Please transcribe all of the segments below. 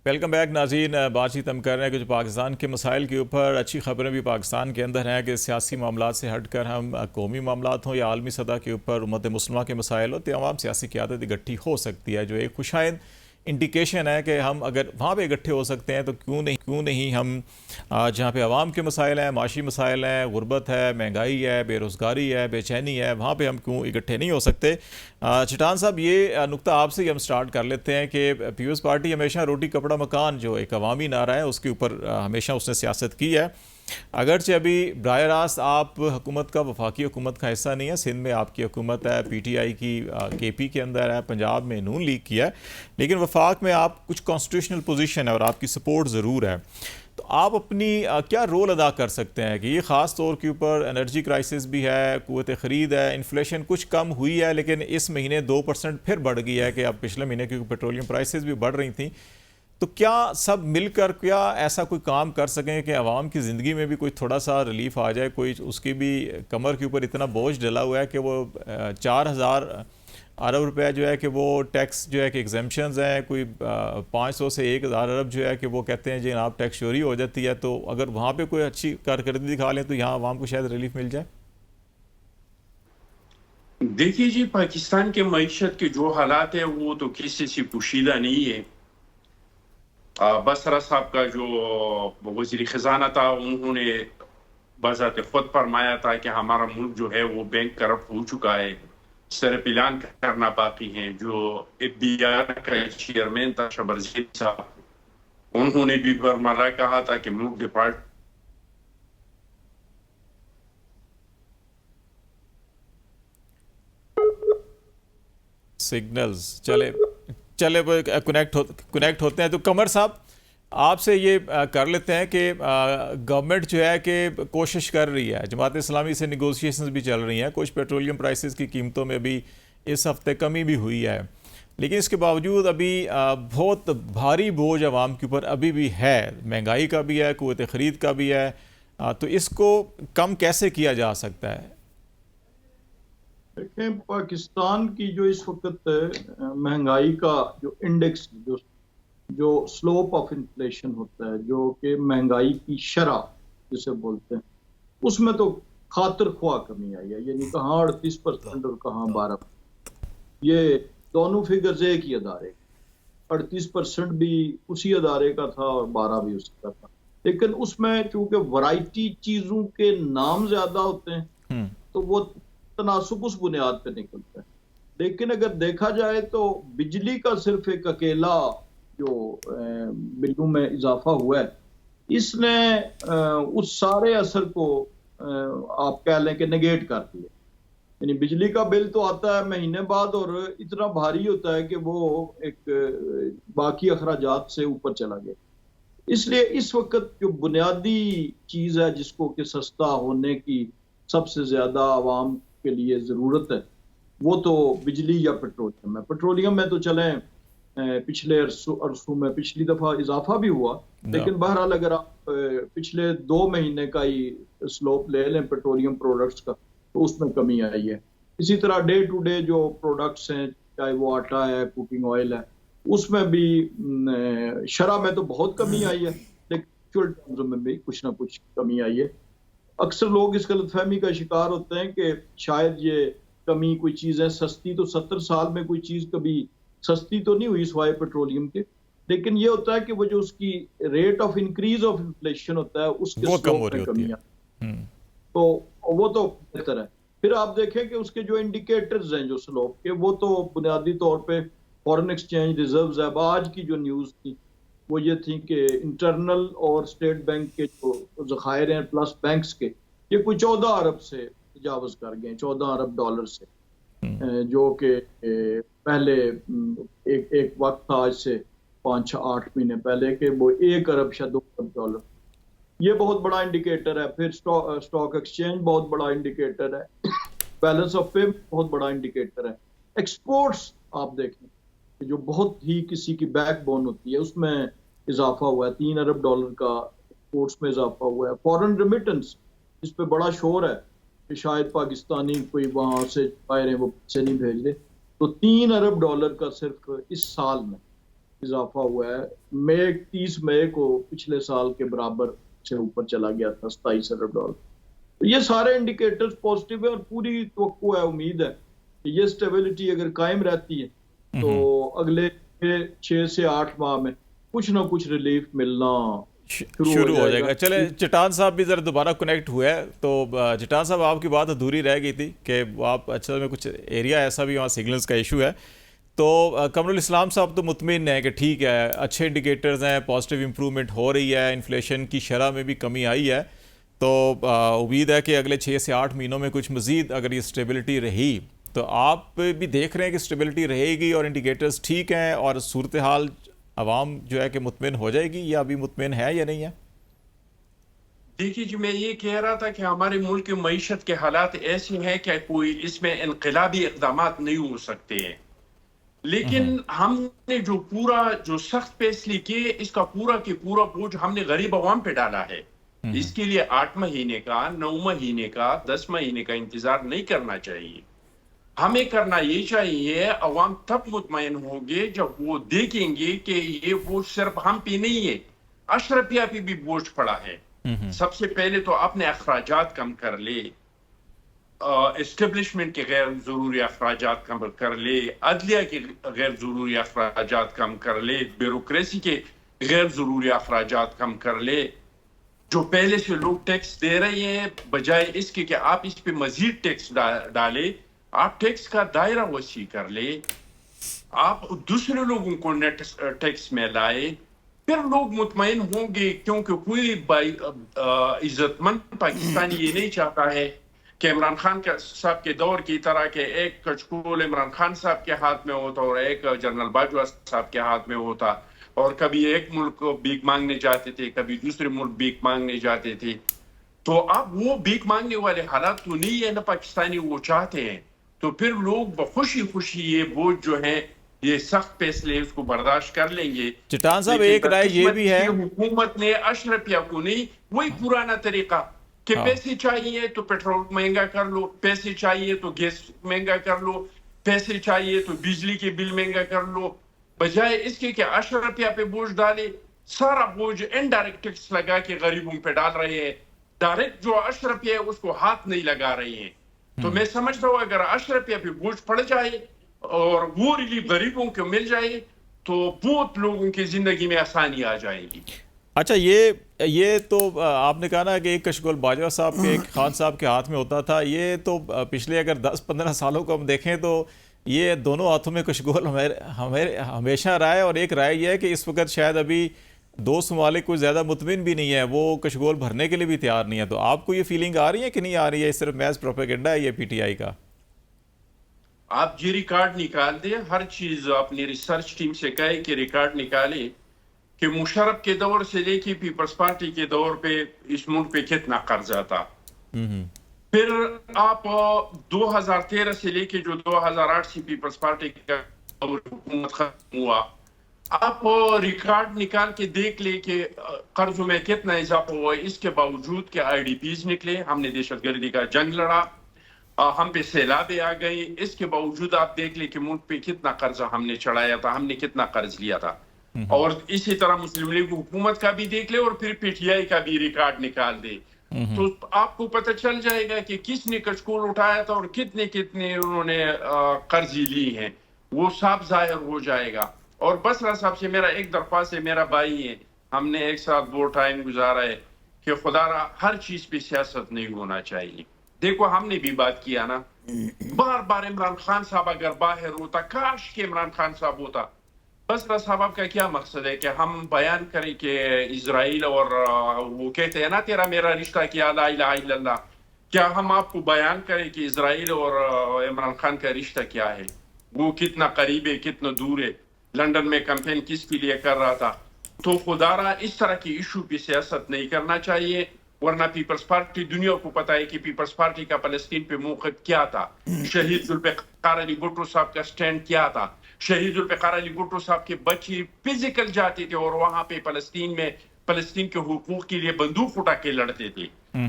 Welcome back ناظرین، بات چیت ہم کر رہے ہیں کہ جو پاکستان کے مسائل کے اوپر اچھی خبریں بھی پاکستان کے اندر ہیں کہ سیاسی معاملات سے ہٹ کر ہم قومی معاملات ہوں یا عالمی سطح کے اوپر امت مسلمہ کے مسائل ہوں، تمام سیاسی قیادت اکٹھی ہو سکتی ہے، جو ایک خوشائند انڈیکیشن ہے کہ ہم اگر وہاں پہ اکٹھے ہو سکتے ہیں تو کیوں نہیں ہم جہاں پہ عوام کے مسائل ہیں، معاشی مسائل ہیں، غربت ہے، مہنگائی ہے، بے روزگاری ہے، بے چینی ہے، وہاں پہ ہم کیوں اکٹھے نہیں ہو سکتے۔ چٹان صاحب، یہ نقطہ آپ سے ہی ہم سٹارٹ کر لیتے ہیں کہ پیپلز پارٹی ہمیشہ روٹی کپڑا مکان جو ایک عوامی نعرہ ہے اس کے اوپر ہمیشہ اس نے سیاست کی ہے، اگرچہ ابھی براہ راست آپ حکومت کا، وفاقی حکومت کا حصہ نہیں ہے، سندھ میں آپ کی حکومت ہے، پی ٹی آئی کی کے پی کے اندر ہے، پنجاب میں نون لیگ کی ہے، لیکن وفاق میں آپ کچھ کانسٹیٹیوشنل پوزیشن ہے اور آپ کی سپورٹ ضرور ہے، تو آپ اپنی کیا رول ادا کر سکتے ہیں کہ یہ خاص طور کے اوپر انرجی کرائسس بھی ہے، قوت خرید ہے، انفلیشن کچھ کم ہوئی ہے لیکن اس مہینے 2% پھر بڑھ گئی ہے کہ اب پچھلے مہینے کیونکہ پیٹرولیم پرائسز بھی بڑھ رہی تھیں، تو کیا سب مل کر کیا ایسا کوئی کام کر سکیں کہ عوام کی زندگی میں بھی کوئی تھوڑا سا ریلیف آ جائے؟ کوئی اس کی بھی کمر کے اوپر اتنا بوجھ ڈلا ہوا ہے کہ وہ 4,000 ارب روپے جو ہے کہ وہ ٹیکس جو ہے کہ ایگزمپشنز ہیں، کوئی 500 سے 1,000 ارب جو ہے کہ وہ کہتے ہیں جناب ٹیکس چوری ہو جاتی ہے، تو اگر وہاں پہ کوئی اچھی کارکردگی دکھا لیں تو یہاں عوام کو شاید ریلیف مل جائے۔ دیکھیے جی، پاکستان کے معیشت کے جو حالات ہیں وہ تو کسی سے پوشیدہ نہیں ہے۔ بسرا صاحب کا جو وزیر خزانہ تھا انہوں نے بذات خود فرمایا تھا کہ ہمارا ملک جو ہے وہ بینک کرپٹ ہو چکا ہے، سر پلان کرنا باقی ہیں۔ جو ایف بی آر کا چیئرمین تھا شبرزیر صاحب، انہوں نے بھی برملا کہا تھا کہ ملک ڈپارٹ سگنلز چلے وہ کنیکٹ ہوتے ہیں، تو قمر صاحب آپ سے یہ کر لیتے ہیں کہ گورنمنٹ جو ہے کہ کوشش کر رہی ہے، جماعت اسلامی سے نیگوشیشنز بھی چل رہی ہیں، کچھ پیٹرولیم پرائسز کی قیمتوں میں بھی اس ہفتے کمی بھی ہوئی ہے، لیکن اس کے باوجود ابھی بہت بھاری بوجھ عوام کے اوپر ابھی بھی ہے، مہنگائی کا بھی ہے، قوت خرید کا بھی ہے، تو اس کو کم کیسے کیا جا سکتا ہے؟ دیکھیں، پاکستان کی جو اس وقت مہنگائی کا جو انڈیکس جو سلوپ آف انفلیشن ہوتا ہے، جو کہ مہنگائی کی شرح جسے بولتے ہیں، اس میں تو خاطر خواہ کمی آئی ہے، یعنی کہاں 38% اور کہاں 12%۔ یہ دونوں فگرز ایک ہی ادارے، 38% بھی اسی ادارے کا تھا اور 12 بھی اسی کا تھا، لیکن اس میں چونکہ ورائٹی چیزوں کے نام زیادہ ہوتے ہیں تو وہ تناسب اس بنیاد پہ نکلتا ہے۔ لیکن اگر دیکھا جائے تو بجلی کا صرف ایک اکیلا جو بلوں میں اضافہ ہوا ہے، اس نے اس سارے اثر کو آپ کہہ لیں کہ نگیٹ کر دیا۔ یعنی بجلی کا بل تو آتا ہے مہینے بعد اور اتنا بھاری ہوتا ہے کہ وہ ایک باقی اخراجات سے اوپر چلا گیا۔ اس لیے اس وقت جو بنیادی چیز ہے جس کو کہ سستا ہونے کی سب سے زیادہ عوام کے لیے ضرورت ہے، وہ تو بجلی یا پیٹرولیم ہے۔ پیٹرولیم میں تو چلیں پچھلے عرصوں میں پچھلی دفعہ اضافہ بھی ہوا، لیکن بہرحال اگر آپ پچھلے 2 مہینے کا ہی سلوپ لے لیں پیٹرولیم پروڈکٹس کا تو اس میں کمی آئی ہے۔ اسی طرح ڈے ٹو ڈے جو پروڈکٹس ہیں، چاہے وہ آٹا ہے، کوکنگ آئل ہے، اس میں بھی شرح میں تو بہت کمی آئی ہے، لیکن ایکچوئل ٹرمز میں بھی کچھ نہ کچھ کمی آئی ہے۔ اکثر لوگ اس غلط فہمی کا شکار ہوتے ہیں کہ شاید یہ کمی کوئی چیز ہے سستی، تو 70 سال میں کوئی چیز کبھی سستی تو نہیں ہوئی سوائے پیٹرولیم کے، لیکن یہ ہوتا ہے کہ وہ جو اس کی rate of increase of inflation ہوتا ہے اس کے سلوپ میں کمی ہے، تو وہ تو بہتر ہے۔ پھر آپ دیکھیں کہ اس کے جو انڈیکیٹرز ہیں جو سلوپ کے، وہ تو بنیادی طور پہ فارن ایکسچینج ریزروز ہے۔ آج کی جو نیوز تھی وہ یہ تھی کہ انٹرنل اور اسٹیٹ بینک کے جو ذخائر ہیں پلس بینکس کے، یہ کوئی 14 ارب سے تجاوز کر گئے، 14 ارب ڈالر سے، جو کہ پہلے ایک وقت تھا آج سے 5-8 مہینے پہلے کہ وہ 1 ارب شاید 2 ارب ڈالر۔ یہ بہت بڑا انڈیکیٹر ہے۔ پھر اسٹاک ایکسچینج بہت بڑا انڈیکیٹر ہے، بیلنس آف پے بہت بڑا انڈیکیٹر ہے۔ ایکسپورٹس آپ دیکھیں جو بہت ہی کسی کی بیک بون ہوتی ہے، اس میں اضافہ ہوا ہے، 3 ارب ڈالر کا ایکسپورٹس میں اضافہ ہوا ہے۔ فورن ریمیٹنس جس پہ بڑا شور ہے کہ شاید پاکستانی کوئی وہاں سے باہر ہیں وہ پیسے نہیں بھیج دے، تو 3 ارب ڈالر کا صرف اس سال میں اضافہ ہوا ہے. مئی 30 مئی کو پچھلے سال کے برابر سے اوپر چلا گیا تھا $27 ارب. یہ سارے انڈیکیٹرز پازیٹیو ہے اور پوری توقع ہے, امید ہے کہ یہ سٹیبلٹی اگر قائم رہتی ہے تو اگلے 6 سے 8 ماہ میں کچھ نہ کچھ ریلیف ملنا شروع ہو جائے گا. چلے چٹان صاحب بھی ذرا دوبارہ کنیکٹ ہوئے ہیں. تو چٹان صاحب آپ کی بات ادھوری رہ گئی تھی کہ آپ اچھا میں کچھ ایریا ایسا بھی وہاں سگنلز کا ایشو ہے. تو قمر الاسلام صاحب تو مطمئن ہیں کہ ٹھیک ہے, اچھے انڈیکیٹرز ہیں, پازیٹیو امپرومنٹ ہو رہی ہے, انفلیشن کی شرح میں بھی کمی آئی ہے. تو امید ہے کہ اگلے 6 سے 8 مہینوں میں کچھ مزید اگر یہ اسٹیبلٹی رہی تو آپ بھی دیکھ رہے ہیں کہ اسٹیبلٹی رہے گی اور انڈیکیٹرز ٹھیک ہیں اور صورتحال عوام جو ہے کہ مطمئن ہو جائے گی, یا ابھی مطمئن ہے یا نہیں ہے؟ دیکھیے جی, میں یہ کہہ رہا تھا کہ ہمارے ملک کی معیشت کے حالات ایسے ہیں کہ کوئی اس میں انقلابی اقدامات نہیں ہو سکتے ہیں, لیکن ہم نے جو سخت فیصلے کیے اس کا پورا کے پورا بوجھ ہم نے غریب عوام پہ ڈالا ہے. اس کے لیے 8 مہینے کا, 9 مہینے کا, 10 مہینے کا انتظار نہیں کرنا چاہیے. ہمیں کرنا یہ چاہیے, عوام تب مطمئن ہوں گے جب وہ دیکھیں گے کہ یہ بوجھ صرف ہم پہ نہیں ہے, اشرفیہ پہ بھی بوجھ پڑا ہے. سب سے پہلے تو اپنے اخراجات کم کر لے, اسٹیبلشمنٹ کے غیر ضروری اخراجات کم کر لے, عدلیہ کے غیر ضروری اخراجات کم کر لے, بیوروکریسی کے غیر ضروری اخراجات کم کر لے. جو پہلے سے لوگ ٹیکس دے رہے ہیں, بجائے اس کے کہ آپ اس پہ مزید ٹیکس ڈالے, آپ ٹیکس کا دائرہ وسیع کر لے, آپ دوسرے لوگوں کو نیٹ ٹیکس میں لائے, پھر لوگ مطمئن ہوں گے. کیونکہ کوئی عزت مند پاکستانی یہ نہیں چاہتا ہے کہ عمران خان صاحب کے دور کی طرح کہ ایک کچکول عمران خان صاحب کے ہاتھ میں ہوتا اور ایک جنرل باجوہ صاحب کے ہاتھ میں ہوتا, اور کبھی ایک ملک بھیک مانگنے جاتے تھے, کبھی دوسرے ملک بھیک مانگنے جاتے تھے. تو اب وہ بھیک مانگنے والے حالات تو نہیں ہے نا پاکستانی وہ چاہتے ہیں. تو پھر لوگ بخوشی خوشی یہ بوجھ جو ہے, یہ سخت فیصلے اس کو برداشت کر لیں گے. چٹان صاحب ایک رائے یہ بھی ہے, حکومت نے اشرفیہ کو نہیں, وہی پرانا طریقہ کہ پیسے چاہیے تو پیٹرول مہنگا کر لو, پیسے چاہیے تو گیس مہنگا کر لو, پیسے چاہیے تو بجلی کے بل مہنگا کر لو, بجائے اس کے کہ اشرفیہ پہ بوجھ ڈالے. سارا بوجھ انڈائریکٹ ٹیکس لگا کے غریبوں پہ ڈال رہے ہیں, ڈائریکٹ جو اشرفیہ ہے اس کو ہاتھ نہیں لگا رہے ہیں. تو میں سمجھتا ہوں اگر اشرفیہ پہ بوجھ پڑ جائے اور وہ ریلیف غریبوں کو مل جائے تو بہت لوگوں کی زندگی میں آسانی آ جائے گی. اچھا یہ تو آپ نے کہا نا کہ ایک کشکول باجوہ صاحب کے, ایک خان صاحب کے ہاتھ میں ہوتا تھا, یہ تو پچھلے اگر 10-15 سالوں کو ہم دیکھیں تو یہ دونوں ہاتھوں میں کشکول ہمیشہ رہا ہے. اور ایک رائے یہ ہے کہ اس وقت شاید ابھی 2 ممالک کوئی زیادہ مطمئن بھی نہیں ہے, وہ کشکول بھرنے کے لیے بھی تیار نہیں ہے. تو آپ کو یہ فیلنگ آ رہی ہے کہ نہیں آ رہی ہے, صرف محض پروپیگنڈا ہے یہ پی ٹی آئی کا؟ آپ جی ریکارڈ نکال دیں, ہر چیز اپنی ریسرچ ٹیم سے کہے کہ ریکارڈ نکالے کہ مشرف کے دور سے لے کے پیپلز پارٹی کے دور پہ اس ملک پہ کتنا قرضہ تھا. پھر آپ 2013 سے لے کے جو 2008 سے پیپلز پارٹی کا حکومت ختم ہوا, آپ ریکارڈ نکال کے دیکھ لیں کہ قرضوں میں کتنا اضافہ ہوا. اس کے باوجود کہ آئی ڈی پیز نکلے, ہم نے دہشت گردی کا جنگ لڑا, ہم پہ سیلابیں آ گئی, اس کے باوجود آپ دیکھ لیں کہ ملک پہ کتنا قرضہ ہم نے چڑھایا تھا, ہم نے کتنا قرض لیا تھا. اور اسی طرح مسلم لیگ حکومت کا بھی دیکھ لے اور پھر پی ٹی آئی کا بھی ریکارڈ نکال دے, تو آپ کو پتہ چل جائے گا کہ کس نے کچکول اٹھایا تھا اور کتنے انہوں نے قرضی لی ہیں, وہ صاف ظاہر ہو جائے گا. اور بسرا صاحب سے میرا ایک درخواست ہے, میرا بھائی ہے, ہم نے ایک ساتھ بہت ٹائم گزارا ہے, کہ خدا را ہر چیز پہ سیاست نہیں ہونا چاہیے. دیکھو ہم نے بھی بات کیا نا, بار بار عمران خان صاحب اگر باہر ہوتا, کاش کہ عمران خان صاحب ہوتا. بسرا صاحب کا کیا مقصد ہے کہ ہم بیان کریں کہ اسرائیل اور وہ کہتے ہیں نا تیرا میرا رشتہ کیا لا الہ الا اللہ, کیا ہم آپ کو بیان کریں کہ اسرائیل اور عمران خان کا رشتہ کیا ہے, وہ کتنا قریب ہے کتنا دور ہے, لندن میں کیمپین کس کے لیے کر رہا تھا. تو خدا را اس طرح کی ایشو پہ سیاست نہیں کرنا چاہیے, ورنہ پیپلز پارٹی, دنیا کو پتا ہے کہ پیپلز پارٹی کا فلسطین پہ موقف کیا تھا, شہید ذوالفقار علی بھٹو صاحب کا سٹینڈ کیا تھا. شہید ذوالفقار علی بھٹو صاحب کے بچے فزیکل جاتے تھے اور وہاں پہ فلسطین کے حقوق کے لیے بندوق اٹھا کے لڑتے تھے.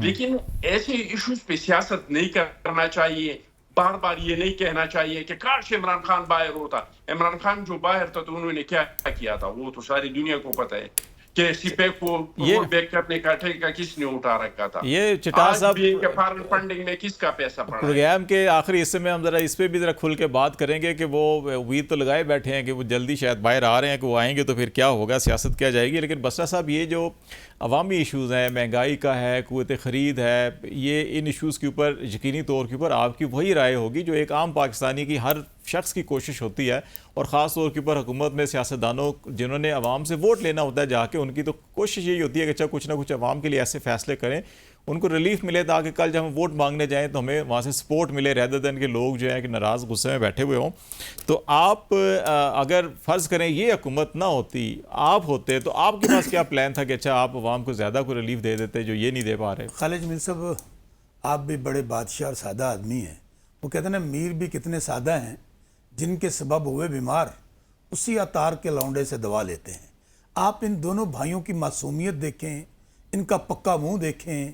لیکن ایسے ایشوز پہ سیاست نہیں کرنا چاہیے. بار بار یہ نہیں کہنا چاہیے کہ کاش عمران خان باہر ہوتا. عمران خان جو باہر تھا تو انہوں نے کیا کیا تھا وہ تو ساری دنیا کو پتہ ہے کہ سپیک کو رول بیک کرنے کا ٹھیکہ کس نے اٹھا رکھا تھا. یہ چٹار صاحب فارن فنڈنگ میں کس کا پیسہ پڑا؟ پروگرام کے آخری حصے میں ہم ذرا اس پہ بھی ذرا کھل کے بات کریں گے کہ وہ امید تو لگائے بیٹھے ہیں کہ وہ جلدی شاید باہر آ رہے ہیں کہ وہ آئیں گے تو پھر کیا ہوگا، سیاست کیا جائے گی. لیکن بسرا صاحب یہ جو عوامی ایشوز ہیں، مہنگائی کا ہے، قوت خرید ہے، یہ ان ایشوز کے اوپر یقینی طور کے اوپر آپ کی وہی رائے ہوگی جو ایک عام پاکستانی کی ہر شخص کی کوشش ہوتی ہے، اور خاص طور کے اوپر حکومت میں سیاستدانوں جنہوں نے عوام سے ووٹ لینا ہوتا ہے جا کے، ان کی تو کوشش یہی ہوتی ہے کہ اچھا کچھ نہ کچھ عوام کے لیے ایسے فیصلے کریں ان کو ریلیف ملے تاکہ کل جب ہم ووٹ مانگنے جائیں تو ہمیں وہاں سے سپورٹ ملے rather than کہ لوگ جو ہیں کہ ناراض غصے میں بیٹھے ہوئے ہوں. تو آپ اگر فرض کریں یہ حکومت نہ ہوتی، آپ ہوتے، تو آپ کے پاس کیا پلان تھا کہ اچھا آپ عوام کو زیادہ کوئی ریلیف دے دیتے جو یہ نہیں دے پا رہے؟ خالد جمیل صاحب، آپ بھی بڑے بادشاہ اور سادہ آدمی ہیں. وہ کہتے ہیں نا میر بھی کتنے سادہ ہیں جن کے سبب ہوئے بیمار اسی عطار کے لونڈے سے دوا لیتے ہیں. آپ ان دونوں بھائیوں کی معصومیت دیکھیں، ان کا پکا منہ دیکھیں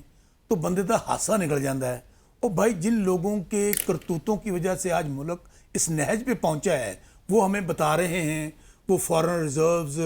تو بندے دا ہاسا نکل جاندہ ہے. اور بھائی جن لوگوں کے کرتوتوں کی وجہ سے آج ملک اس نہج پہ پہنچا ہے وہ ہمیں بتا رہے ہیں، وہ فارن ریزروز،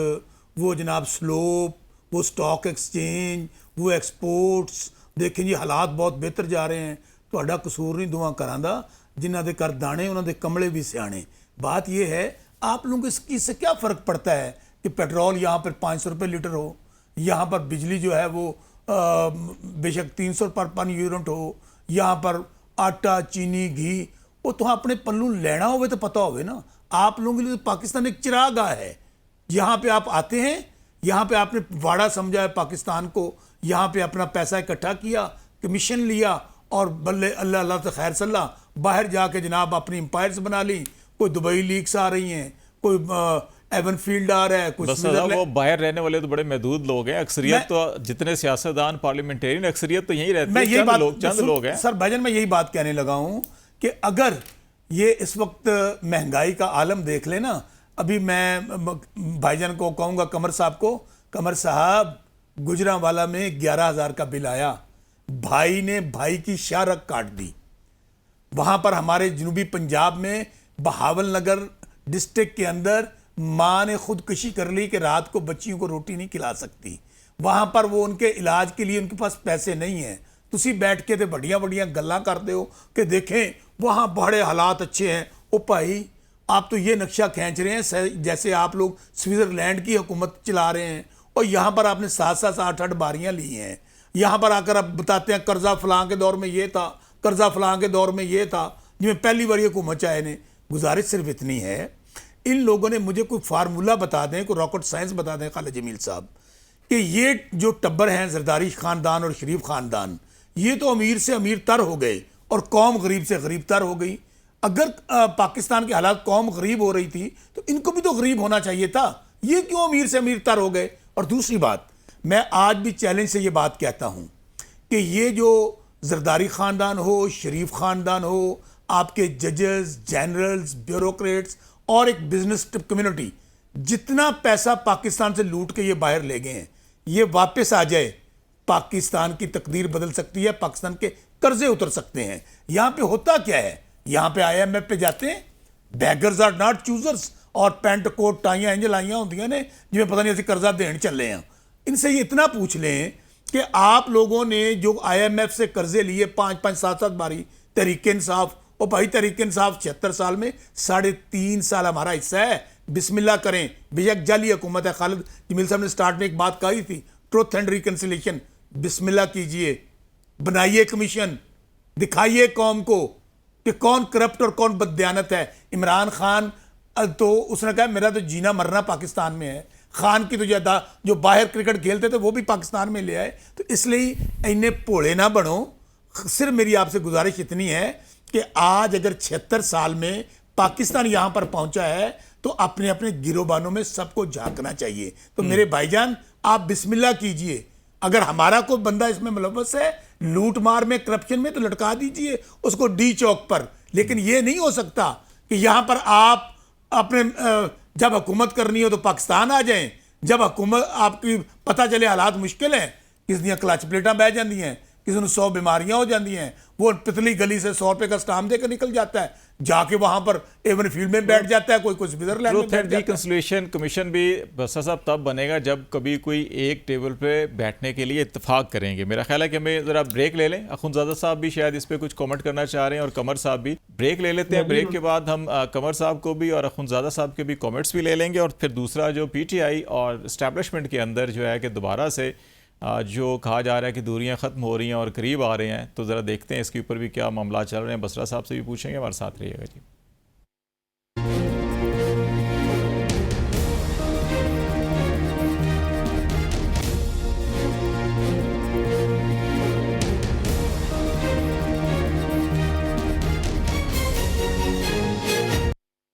وہ جناب سلوپ، وہ سٹاک ایکسچینج، وہ ایکسپورٹس، دیکھیں جی حالات بہت بہتر جا رہے ہیں. تہاڈا قصور نہیں دعا کراندہ، جنہ دے کر دانے انہوں دے کمڑے بھی سیانے. بات یہ ہے آپ لوگوں کو اس چیز سے کیا فرق پڑتا ہے کہ پیٹرول یہاں پر 500 روپے لیٹر ہو، یہاں پر بجلی جو ہے وہ بے شک 300 پر یونٹ ہو، یہاں پر آٹا، چینی، گھی، وہ تو اپنے پلوں لینا ہوئے تو پتہ ہوئے نا. آپ لوگوں کے لیے پاکستان ایک چراغاہ ہے. یہاں پہ آپ آتے ہیں، یہاں پہ آپ نے واڑا سمجھا ہے پاکستان کو، یہاں پہ اپنا پیسہ اکٹھا کیا، کمیشن لیا، اور بلے اللہ اللہ تو خیر صلی اللہ باہر جا کے جناب اپنی امپائرز بنا لی. کوئی دبئی لیگس آ رہی ہیں، کوئی ایون فیلڈ آ رہا ہے، بس وہ باہر رہنے والے تو بڑے محدود لوگ ہیں. اکثریت تو جتنے سیاستدان پارلیمنٹرین اکثریت تو یہی رہتی ہے، چند لوگ ہیں. سر بھائی جان میں یہی بات کہنے لگا ہوں کہ اگر یہ اس وقت مہنگائی کا عالم دیکھ لیں نا، ابھی میں بھائی جان کو کہوں گا، قمر صاحب کو، قمر صاحب گجرانوالہ میں 11,000 کا بل آیا، بھائی نے بھائی کی شارک کاٹ دی. وہاں پر ہمارے جنوبی پنجاب میں بہاول نگر ڈسٹرکٹ کے اندر ماں نے خودکشی کر لی کہ رات کو بچیوں کو روٹی نہیں کھلا سکتی. وہاں پر وہ ان کے علاج کے لیے ان کے پاس پیسے نہیں ہیں. تسی بیٹھ کے تے بڑیاں بڑیاں گلاں کرتے ہو کہ دیکھیں وہاں بڑے حالات اچھے ہیں. او بھائی آپ تو یہ نقشہ کھینچ رہے ہیں جیسے آپ لوگ سوئٹزرلینڈ کی حکومت چلا رہے ہیں، اور یہاں پر آپ نے 7-7 8-8 باریاں لی ہیں. یہاں پر آ کر آپ بتاتے ہیں قرضہ فلاں کے دور میں یہ تھا، قرضہ فلاں کے دور میں یہ تھا. جی میں پہلی بار یہ حکومت چاہے نے، گزارش صرف اتنی ہے ان لوگوں نے مجھے کوئی فارمولہ بتا دیں، کوئی راکٹ سائنس بتا دیں خالد جمیل صاحب، کہ یہ جو ٹبر ہیں زرداری خاندان اور شریف خاندان، یہ تو امیر سے امیر تر ہو گئے اور قوم غریب سے غریب تر ہو گئی. اگر پاکستان کے حالات قوم غریب ہو رہی تھی تو ان کو بھی تو غریب ہونا چاہیے تھا. یہ کیوں امیر سے امیر تر ہو گئے؟ اور دوسری بات، میں آج بھی چیلنج سے یہ بات کہتا ہوں کہ یہ جو زرداری خاندان ہو، شریف خاندان ہو، آپ کے ججز، جنرلز، بیوروکریٹس اور ایک بزنس کمیونٹی جتنا پیسہ پاکستان سے لوٹ کے یہ باہر لے گئے ہیں، یہ واپس آ جائے پاکستان کی تقدیر بدل سکتی ہے، پاکستان کے قرضے اتر سکتے ہیں. یہاں پہ ہوتا کیا ہے؟ یہاں پہ IMF پہ جاتے ہیں، بیگرز آر ناٹ چوزرز، اور پینٹ کوٹ ٹائیاں انج لائیاں ہوندیاں نے جی میں پتہ نہیں ایسے قرضہ دین چلے ہیں. ان سے یہ اتنا پوچھ لیں کہ آپ لوگوں نے جو IMF سے قرضے لیے 5-5 7-7 باری، تحریک انصاف، اور بھائی تحریک انصاف 76 سال میں 3.5 سال ہمارا حصہ ہے. بسم اللہ کریں، بے شک جعلی حکومت ہے. خالد جمیل صاحب نے سٹارٹ میں ایک بات کہی تھی، ٹروتھ اینڈ ریکنسیلیشن، بسم اللہ کیجئے، بنائیے کمیشن، دکھائیے قوم کو کہ کون کرپٹ اور کون بددیانت ہے. عمران خان تو اس نے کہا میرا تو جینا مرنا پاکستان میں ہے. خان کی تو جو باہر کرکٹ کھیلتے تھے وہ بھی پاکستان میں لے آئے. تو اس لیے انہیں بھولے نہ بنو. صرف میری آپ سے گزارش اتنی ہے کہ آج اگر 76 سال میں پاکستان یہاں پر پہنچا ہے تو اپنے اپنے گروبانوں میں سب کو جھانکنا چاہیے. تو میرے بھائی جان آپ بسم اللہ کیجئے. اگر ہمارا کوئی بندہ اس میں ملوث ہے لوٹ مار میں، کرپشن میں، تو لٹکا دیجئے اس کو ڈی چوک پر. لیکن یہ نہیں ہو سکتا کہ یہاں پر آپ اپنے جب حکومت کرنی ہو تو پاکستان آ جائیں، جب حکومت آپ کی پتہ چلے حالات مشکل ہیں، کس دیاں کلچ پلیٹاں بہ جاندی ہیں، کسی نے 100 بیماریاں ہو جاتی ہیں، وہ پتلی گلی سے 100 روپے کا اسٹامپ دے کر نکل جاتا ہے، جا کے وہاں پر ایون فیلڈ میں بیٹھ جاتا ہے، کوئی سوئٹزرلینڈ میں ٹروتھ بیٹھ اینڈ جاتا ہے۔ ریکنسیلیشن کمیشن بھی بس صاحب تب بنے گا جب کبھی کوئی ایک ٹیبل پہ بیٹھنے کے لیے اتفاق کریں گے۔ میرا خیال ہے کہ ہمیں ذرا بریک لے لیں، اخونزادہ صاحب بھی شاید اس پہ کچھ کامنٹ کرنا چاہ رہے ہیں اور قمر صاحب بھی۔ بریک لے لیتے ہیں، بریک کے بعد ہم قمر صاحب کو بھی اور اخونزادہ صاحب کے بھی کامنٹس بھی لے لیں گے، اور پھر دوسرا جو پی ٹی آئی اور اسٹیبلشمنٹ کے اندر جو ہے کہ دوبارہ سے جو کہا جا رہا ہے کہ دوریاں ختم ہو رہی ہیں اور قریب آ رہے ہیں، تو ذرا دیکھتے ہیں اس کے اوپر بھی کیا معاملات چل رہے ہیں۔ بصرہ صاحب سے بھی پوچھیں گے، ہمارے ساتھ رہیے گا جی۔